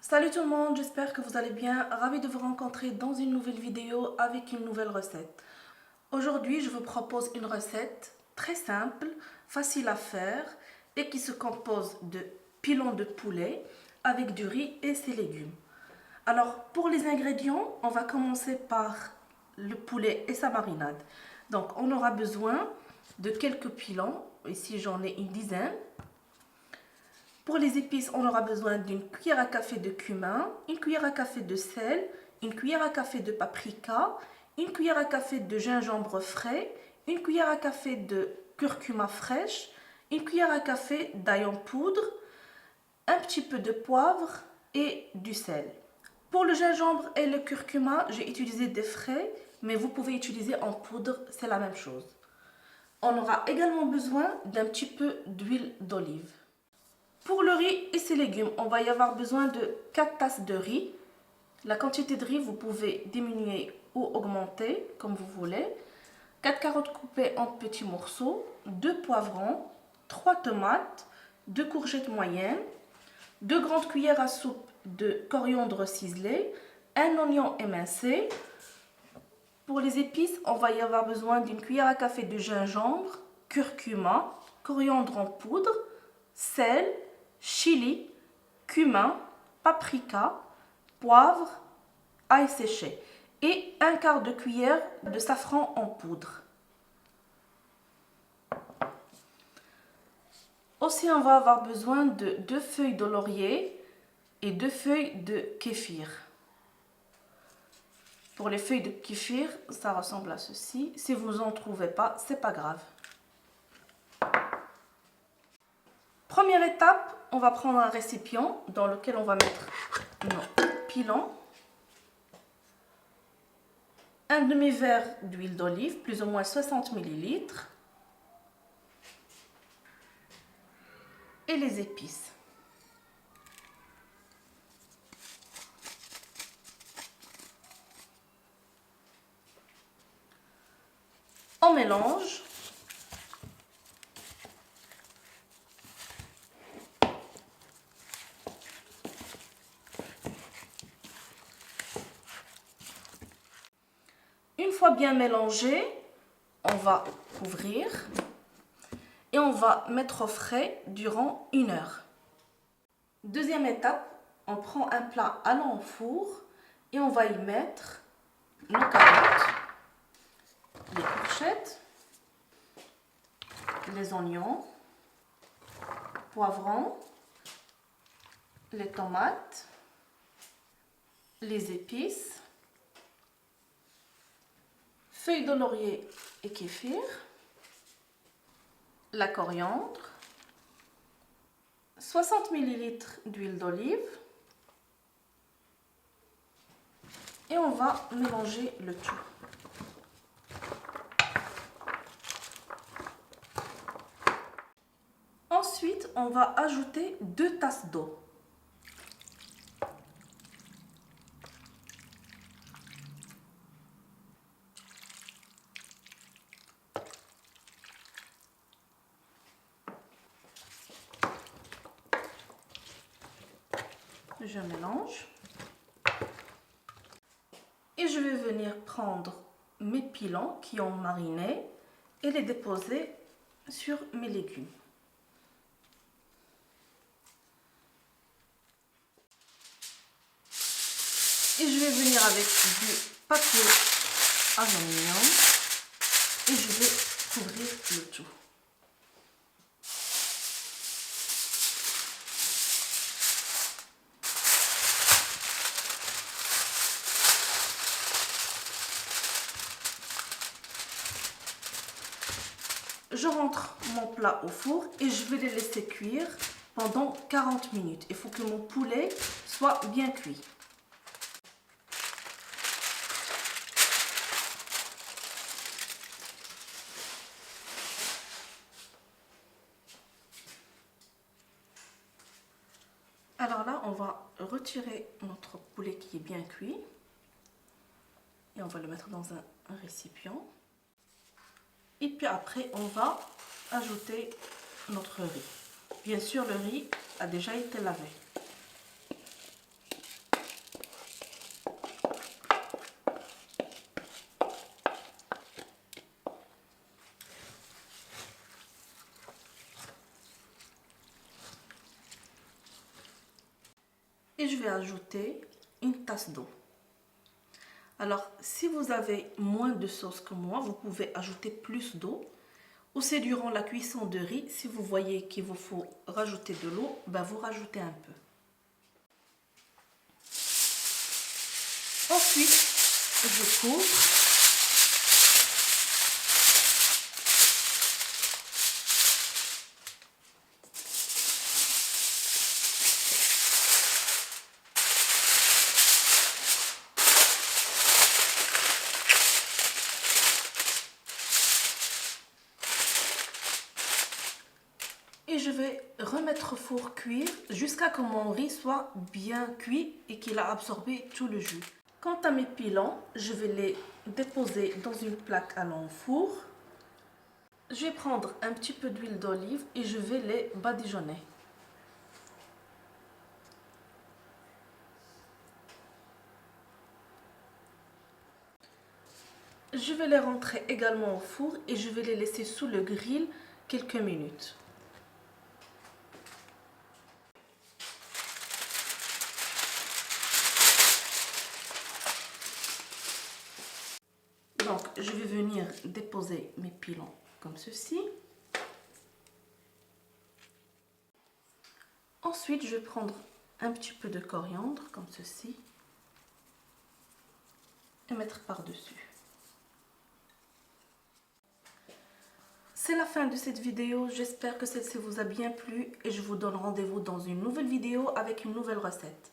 Salut tout le monde, j'espère que vous allez bien. Ravi de vous rencontrer dans une nouvelle vidéo avec une nouvelle recette. Aujourd'hui, je vous propose une recette très simple, facile à faire et qui se compose de pilons de poulet avec du riz et ses légumes. Alors, pour les ingrédients, on va commencer par le poulet et sa marinade. Donc, on aura besoin de quelques pilons. Ici, j'en ai une dizaine. Pour les épices, on aura besoin d'une cuillère à café de cumin, une cuillère à café de sel, une cuillère à café de paprika, une cuillère à café de gingembre frais, une cuillère à café de curcuma fraîche, une cuillère à café d'ail en poudre, un petit peu de poivre et du sel. Pour le gingembre et le curcuma, j'ai utilisé des frais, mais vous pouvez utiliser en poudre, c'est la même chose. On aura également besoin d'un petit peu d'huile d'olive. Pour le riz et ses légumes, on va y avoir besoin de 4 tasses de riz. La quantité de riz, vous pouvez diminuer ou augmenter comme vous voulez. 4 carottes coupées en petits morceaux, 2 poivrons, 3 tomates, 2 courgettes moyennes, 2 grandes cuillères à soupe de coriandre ciselé, un oignon émincé. Pour les épices, on va y avoir besoin d'une cuillère à café de gingembre, curcuma, coriandre en poudre, sel, chili, cumin, paprika, poivre, ail séché et un quart de cuillère de safran en poudre. Aussi, on va avoir besoin de 2 feuilles de laurier et 2 feuilles de kéfir. Pour les feuilles de kéfir, ça ressemble à ceci. Si vous n'en trouvez pas, c'est pas grave. Première étape, on va prendre un récipient dans lequel on va mettre nos pilons, un demi-verre d'huile d'olive, plus ou moins 60 ml, et les épices. On mélange. Une fois bien mélangé, on va couvrir et on va mettre au frais durant 1 heure. Deuxième étape, on prend un plat allant au four et on va y mettre nos carottes, les courgettes, les oignons, poivrons, les tomates, les épices, feuilles de laurier et kéfir, la coriandre, 60 ml d'huile d'olive et on va mélanger le tout. Ensuite, on va ajouter 2 tasses d'eau. Je mélange et je vais venir prendre mes pilons qui ont mariné et les déposer sur mes légumes. Et je vais venir avec du papier aluminium et je vais couvrir le tout. Je rentre mon plat au four et je vais les laisser cuire pendant 40 minutes. Il faut que mon poulet soit bien cuit. Alors là, on va retirer notre poulet qui est bien cuit et on va le mettre dans un récipient. Et puis après, on va ajouter notre riz. Bien sûr, le riz a déjà été lavé. et je vais ajouter une tasse d'eau. Alors, si vous avez moins de sauce que moi, vous pouvez ajouter plus d'eau. Ou c'est durant la cuisson de riz, si vous voyez qu'il vous faut rajouter de l'eau, ben vous rajoutez un peu. Ensuite, je couvre. Et je vais remettre au four cuire jusqu'à ce que mon riz soit bien cuit et qu'il a absorbé tout le jus. Quant à mes pilons, je vais les déposer dans une plaque allant au four. Je vais prendre un petit peu d'huile d'olive et je vais les badigeonner. Je vais les rentrer également au four et je vais les laisser sous le grill quelques minutes. Donc, je vais venir déposer mes pilons comme ceci. Ensuite, je vais prendre un petit peu de coriandre comme ceci et mettre par-dessus. C'est la fin de cette vidéo. J'espère que celle-ci vous a bien plu et je vous donne rendez-vous dans une nouvelle vidéo avec une nouvelle recette.